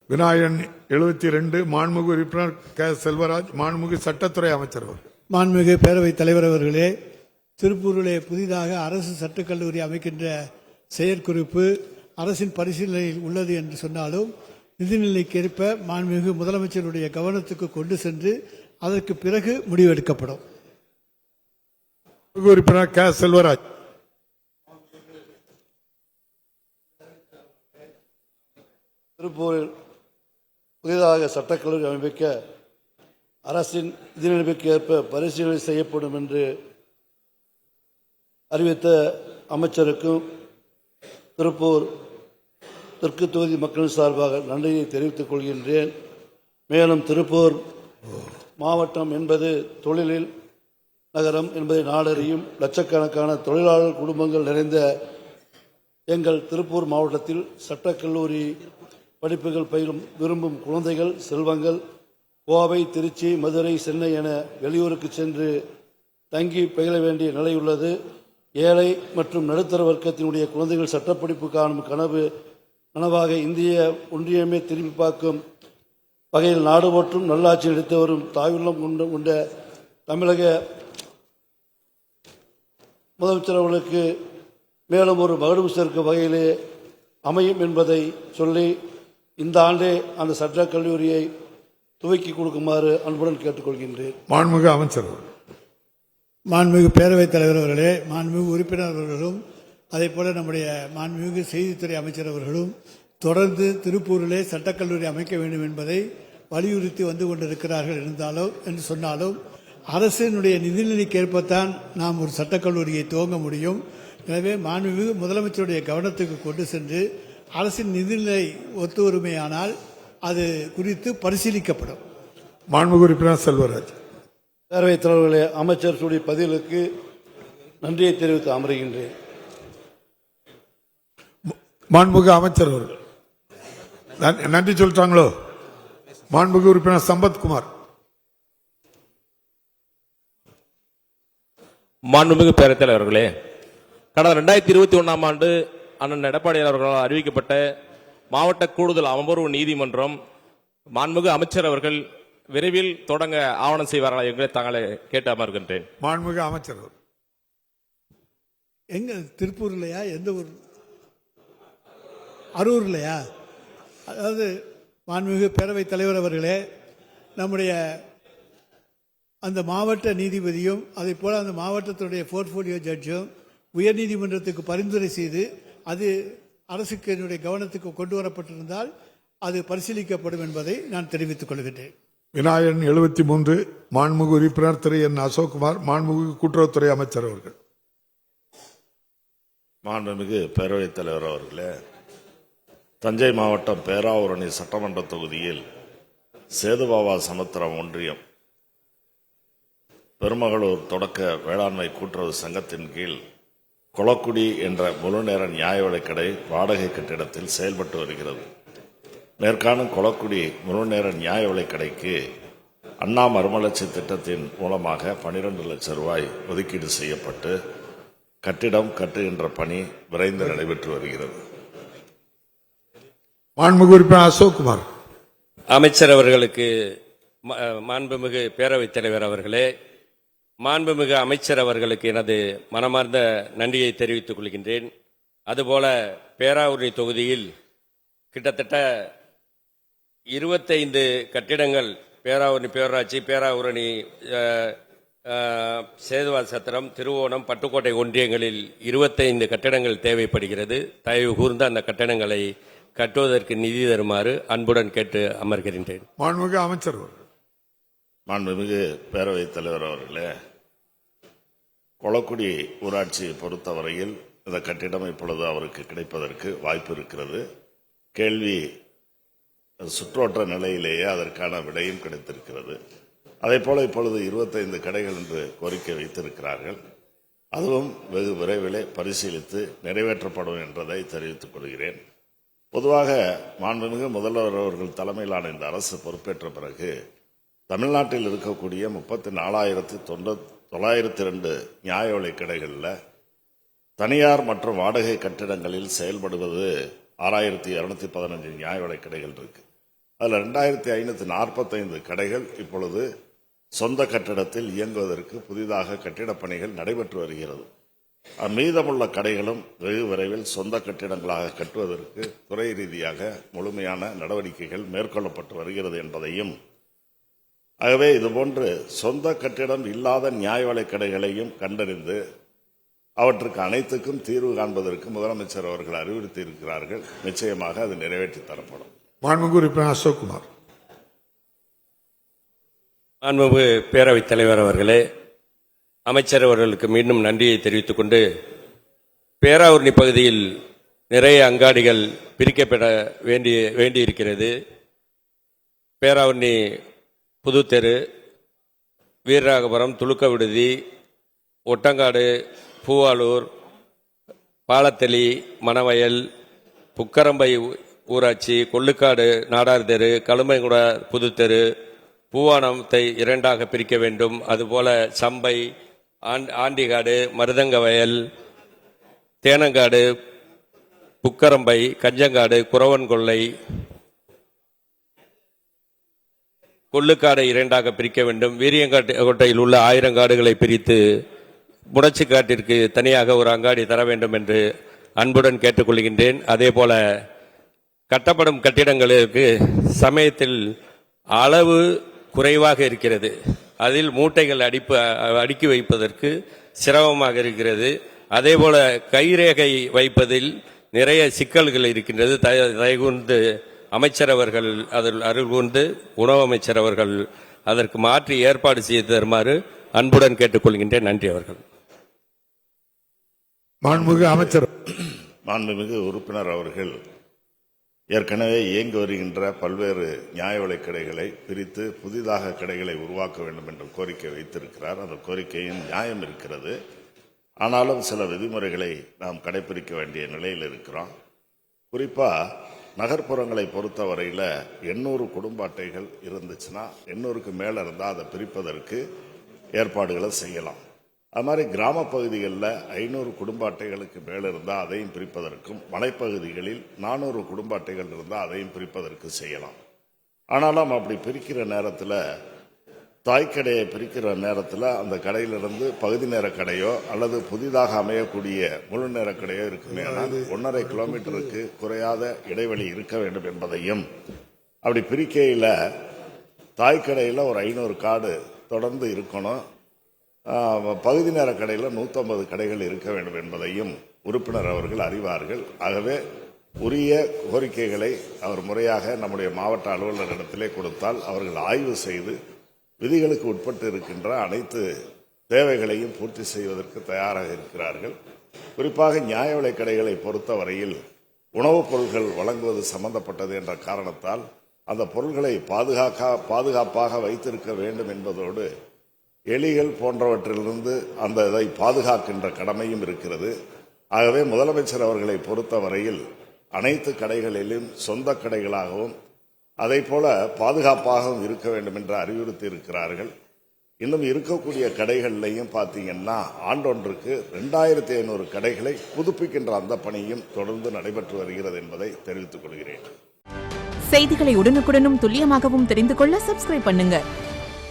விநாயகன் 72 மாண்புமிகு உறுப்பினர் கே செல்வராஜ் மாண்புமிகு சட்டத்துறை அமைச்சர் அவர்கள். மாண்புமிகு பேரவைத் தலைவர் அவர்களே, திருப்பூரிலே புதிதாக அரசு சட்டக்கல்லூரி அமைக்கின்ற செயற்குறிப்பு அரசின் பரிசீலனையில் உள்ளது என்று சொன்னாலும் நிதிநிலைக்கேற்ப மாண்புமிகு முதலமைச்சருடைய கவனத்துக்கு கொண்டு சென்று அதற்கு பிறகு முடிவெடுக்கப்படும். உறுப்பினர் கே செல்வராஜ். திருப்பூரில் புதிதாக சட்டக்கல்லூரி அமைக்க அரசின் நிதிநிலைக்கு ஏற்ப பரிசீலனை செய்யப்படும் என்று அறிவித்த அமைச்சருக்கும் திருப்பூர் தெற்கு தொகுதி மக்கள் சார்பாக நன்றியை தெரிவித்துக் கொள்கின்றேன். மேலும் திருப்பூர் மாவட்டம் என்பது தொழிலில் நகரம் என்பதை நாடறியும் லட்சக்கணக்கான தொழிலாளர் குடும்பங்கள் நிறைந்த எங்கள் திருப்பூர் மாவட்டத்தில் சட்டக்கல்லூரி படிப்புகள் பயிலும் விரும்பும் குழந்தைகள் செல்வங்கள் கோவை, திருச்சி, மதுரை, சென்னை என வெளியூருக்கு சென்று தங்கி பயில வேண்டிய நிலை உள்ளது. ஏழை மற்றும் நடுத்தர வர்க்கத்தினுடைய குழந்தைகள் சட்டப்படிப்பு காணும் கனவாக இந்திய ஒன்றியமே திரும்பி பார்க்கும் வகையில் நாடு மற்றும் நல்லாட்சி நடத்தி வரும் தாயுள்ளம் கொண்ட தமிழக முதலமைச்சர் அவர்களுக்கு மேலும் ஒரு மகிழ்வு சேர்க்கும் வகையிலே அமையும் என்பதை சொல்லி இந்த ஆண்டே அந்த சட்டக் கல்லூரியை துவக்கி கொடுக்குமாறு அன்புடன் கேட்டுக்கொள்கின்றேன். மாண்புமிகு அமைச்சர். மாண்புமிகு பேரவைத் தலைவர் அவர்களே, மாண்புமிகு உறுப்பினர் அவர்களும் அதே போல நம்முடைய மாண்புமிகு செய்தித்துறை அமைச்சர் அவர்களும் தொடர்ந்து திருப்பூரிலே சட்டக்கல்லூரி அமைக்க வேண்டும் என்பதை வலியுறுத்தி வந்து கொண்டிருக்கிறார்கள் என்று சொன்னாலும் அரசினுடைய நிதிநிலைக்கேற்பத்தான் நாம் ஒரு சட்டக்கல்லூரியை துவங்க முடியும். எனவே மாண்புமிகு முதலமைச்சருடைய கவனத்துக்கு கொண்டு சென்று அரசின் நிதிநிலை ஒத்துவருமையானால் அது குறித்து பரிசீலிக்கப்படும். மாண்புமிகு உறுப்பினர் செல்வராஜ். பேரவைத் தலைவர்களே, அமைச்சர் சுடி பதிலுக்கு நன்றியை தெரிவித்து அமர்கின்றேன். மாண்புமிகு அமைச்சர் அவர்கள் நன்றி சொல்லிட்டாங்களோ? மாண்புமிகு உறுப்பினர் சம்பத்குமார். மாண்புமிகு பேரவைத் தலைவர்களே, கடந்த 2021 ஆண்டு அண்ணன் எடப்பாடியார் அவர்களால் அறிவிக்கப்பட்ட மாவட்ட கூடுதல் அமர்வு நீதிமன்றம் மாண்புமிகு அமைச்சர் அவர்கள் விரைவில் தொடங்க ஆவணம் செய்வார்களா என்று தங்களை கேட்டு அமர்கின்றேன். மாண்புமிகு அமைச்சர். எங்க திருப்பூர்லையா? எந்த ஊர்? அரூர்லையா? அதாவது மாண்புமிகு பேரவைத் தலைவர் அவர்களே, நம்முடைய அந்த மாவட்ட நீதிபதியும் அதே போல அந்த மாவட்டத்துடைய போர்ட்போலியோ ஜட்ஜும் உயர்நீதிமன்றத்துக்கு பரிந்துரை செய்து அது அரசுக்கு என்னுடைய கவனத்துக்கு கொண்டு வரப்பட்டிருந்தால் அது பரிசீலிக்கப்படும் என்பதை நான் தெரிவித்துக் கொள்கின்றேன். விநாயகன் 73 மாண்புமிகு உறுப்பினர் திரு என் அசோக்குமார் மாண்புமிகு கூட்டுறவுத்துறை அமைச்சர் அவர்கள். மாண்புமிகு பேரவைத் தலைவர் அவர்களே, தஞ்சை மாவட்டம் பேராவூரணி சட்டமன்ற தொகுதியில் சேதுபாவா சமுத்திரம் ஒன்றியம் பெருமகளூர் தொடக்க வேளாண்மை கூட்டுறவு சங்கத்தின் கீழ் கொளக்குடி என்ற முழுநேர நியாய விலைக்கடை வாடகை கட்டிடத்தில் செயல்பட்டு வருகிறது. மேற்காணும் கொளக்குடி முழுநேர நியாய விலைக்கடைக்கு அண்ணா மறுமலர்ச்சி திட்டத்தின் மூலமாக 12 லட்சம் ரூபாய் ஒதுக்கீடு செய்யப்பட்டு கட்டிடம் கட்டுகின்ற பணி விரைந்து நடைபெற்று வருகிறது. மாண்புமிகு உறுப்பினர் அசோக்குமார். அமைச்சர் அவர்களுக்கு மாண்புமிகு பேரவைத் தலைவர் அவர்களே, மாண்புமிகு அமைச்சர் அவர்களுக்கு எனது மனமார்ந்த நன்றியை தெரிவித்துக் கொள்கின்றேன். அதுபோல பேராவூரணி தொகுதியில் கிட்டத்தட்ட 25 கட்டிடங்கள் பேராவூரணி பேரூராட்சி, பேராவூரணி சேதுவா சத்திரம், திருவோணம், பட்டுக்கோட்டை ஒன்றியங்களில் 25 கட்டிடங்கள் தேவைப்படுகிறது. தயவு கூர்ந்து அந்த கட்டிடங்களை கட்டுவதற்கு நிதி தருமாறு அன்புடன் கேட்டு அமர்கின்றேன். மாண்புமிகு அமைச்சர். மாண்புமிகு பேரவைத் தலைவர் அவர்களே, கொளக்குடி ஊராட்சியை பொறுத்தவரையில் இந்த கட்டிடம் இப்பொழுது அவருக்கு கிடைப்பதற்கு வாய்ப்பு இருக்கிறது. கேள்வி சுற்றோட்ட நிலையிலேயே அதற்கான விடையும் கிடைத்திருக்கிறது. அதே போல இப்பொழுது 25 கடைகள் என்று கோரிக்கை வைத்திருக்கிறார்கள். அதுவும் வெகு விரைவிலே பரிசீலித்து நிறைவேற்றப்படும் என்பதை தெரிவித்துக் கொள்கிறேன். பொதுவாக மாண்புமிகு முதல்வர் அவர்கள் தலைமையிலான இந்த அரசு பொறுப்பேற்ற பிறகு தமிழ்நாட்டில் இருக்கக்கூடிய 34,902 நியாய விலைக் கடைகளில் தனியார் மற்றும் வாடகை கட்டிடங்களில் செயல்படுவது 6,215 நியாய விலைக் கடைகள் இருக்கு. அதில் 2545 கடைகள் இப்பொழுது சொந்த கட்டிடத்தில் இயங்குவதற்கு புதிதாக கட்டிடப் பணிகள் நடைபெற்று வருகிறது. மீதமுள்ள கடைகளும் வெகு விரைவில் சொந்த கட்டிடங்களாக கட்டுவதற்கு துறை ரீதியாக முழுமையான நடவடிக்கைகள் மேற்கொள்ளப்பட்டு வருகிறது என்பதையும், ஆகவே இதுபோன்று சொந்த கட்டிடம் இல்லாத நியாய விலைக் கடைகளையும் கண்டறிந்து அவற்றுக்கு அனைத்துக்கும் தீர்வு காண்பதற்கு முதலமைச்சர் அவர்கள் அறிவுறுத்தி இருக்கிறார்கள். நிச்சயமாக அது நிறைவேற்றி தரப்படும். மாண்புமிகு உறுப்பினர் அசோக்குமார். மாண்புமிகு பேரவைத் தலைவர் அவர்களே, அமைச்சர் அவர்களுக்கு மீண்டும் நன்றியை தெரிவித்துக் கொண்டு, பேராவூரணி பகுதியில் நிறைய அங்காடிகள் பிரிக்கப்பட வேண்டியிருக்கிறது. பேராவூரணி புதுத்தெரு, வீரராகபுரம், துலுக்க விடுதி, ஒட்டங்காடு, பூவாலூர், பாலத்தளி, மணவயல், புக்கரம்பை ஊராட்சி, கொள்ளுக்காடு, நாடார் தெரு, கழுமைங்குட புதுத்தெரு, பூவானத்தை 2ஆக பிரிக்க வேண்டும். அதுபோல சம்பை, ஆண்டிகாடு, மருதங்க வயல், தேனங்காடு, புக்கரம்பை, கஞ்சங்காடு, குறவன் கொள்ளை, கொள்ளுக்காடை 2ஆக பிரிக்க வேண்டும். வீரியங்கோட்டையில் உள்ள 1000 காடுகளை பிரித்து முடச்சிக்காட்டிற்கு தனியாக ஒரு அங்காடி தர வேண்டும் என்று அன்புடன் கேட்டுக்கொள்கின்றேன். அதே போல கட்டப்படும் கட்டிடங்களுக்கு சமயத்தில் அளவு குறைவாக இருக்கிறது. அதில் மூட்டைகள் அடுக்கி வைப்பதற்கு சிரமமாக இருக்கிறது. அதேபோல கைரேகை வைப்பதில் நிறைய சிக்கல்கள் இருக்கின்றது. தயவுகூர்ந்து அமைச்சர் அவர்கள் அதில் அருள்கூர்ந்து உணவு அமைச்சர் அவர்கள் அதற்கு மாற்றி ஏற்பாடு செய்து தருமாறு அன்புடன் கேட்டுக்கொள்கின்றேன். நன்றி அவர்கள். மாண்புமிகு அமைச்சர். மாண்புமிகு உறுப்பினர் அவர்கள் ஏற்கனவே இயங்கி வருகின்ற பல்வேறு நியாய விலைக் கடைகளை பிரித்து புதிதாக கடைகளை உருவாக்க வேண்டும் என்று கோரிக்கை வைத்திருக்கிறார். அந்த கோரிக்கையின் நியாயம் இருக்கிறது. ஆனாலும் சில விதிமுறைகளை நாம் கடைபிடிக்க வேண்டிய நிலையில் இருக்கிறோம். குறிப்பாக நகர்ப்புறங்களை பொறுத்தவரையில் 800 குடும்ப அட்டைகள் இருந்துச்சுன்னா 800க்கு மேலே இருந்தால் அதை பிரிப்பதற்கு ஏற்பாடுகளை செய்யலாம். அது மாதிரி கிராம பகுதிகளில் 500 குடும்ப அட்டைகளுக்கு மேலே இருந்தால் அதையும் பிரிப்பதற்கும், மலைப்பகுதிகளில் 400 குடும்ப அட்டைகள் இருந்தால் அதையும் பிரிப்பதற்கு செய்யலாம். ஆனாலும் அப்படி பிரிக்கிற நேரத்தில், தாய்க்கடையை பிரிக்கிற நேரத்தில் அந்த கடையிலிருந்து பகுதி நேர கடையோ அல்லது புதிதாக அமையக்கூடிய முழு நேர கடையோ இருக்குமே, 1.5 கிலோமீட்டருக்கு குறையாத இடைவெளி இருக்க வேண்டும் என்பதையும், அப்படி பிரிக்கையில் தாய்க்கடையில் ஒரு 500 கார்டு தொடர்ந்து இருக்கணும், பகுதி நேர கடையில் 150 கடைகள் இருக்க வேண்டும் என்பதையும் உறுப்பினர் அவர்கள் அறிவார்கள். ஆகவே உரிய கோரிக்கைகளை அவர் முறையாக நம்முடைய மாவட்ட அலுவலரிடத்திலே கொடுத்தால் அவர்கள் ஆய்வு செய்து விதிகளுக்கு உட்பட்டு இருக்கின்ற அனைத்து தேவைகளையும் பூர்த்தி செய்வதற்கு தயாராக இருக்கிறார்கள். குறிப்பாக நியாய விலைக் கடைகளை பொறுத்தவரையில் உணவுப் பொருட்கள் வழங்குவது சம்பந்தப்பட்டது என்ற காரணத்தால் அந்த பொருட்களை பாதுகாப்பாக வைத்திருக்க வேண்டும் என்பதோடு எலிகள் போன்றவற்றிலிருந்து அந்த இதை பாதுகாக்கின்ற கடமையும் இருக்கிறது. ஆகவே முதலமைச்சர் அவர்களை பொறுத்தவரையில் அனைத்து கடைகளிலும் சொந்த கடைகளாகவும் அதைப்போல பாதுகாப்பாகவும் இருக்க வேண்டும் என்று அறிவுறுத்தி இருக்கிறார்கள். இன்னும் இருக்கக்கூடிய கடைகள்லையும் பார்த்தீங்கன்னா ஆண்டொன்றுக்கு 2500 கடைகளை புதுப்பிக்கின்ற அந்த பணியும் தொடர்ந்து நடைபெற்று வருகிறது என்பதை தெரிவித்துக் கொள்கிறேன். செய்திகளை உடனுக்குடனும் துல்லியமாகவும் தெரிந்து கொள்ள சப்ஸ்கிரைப் பண்ணுங்க.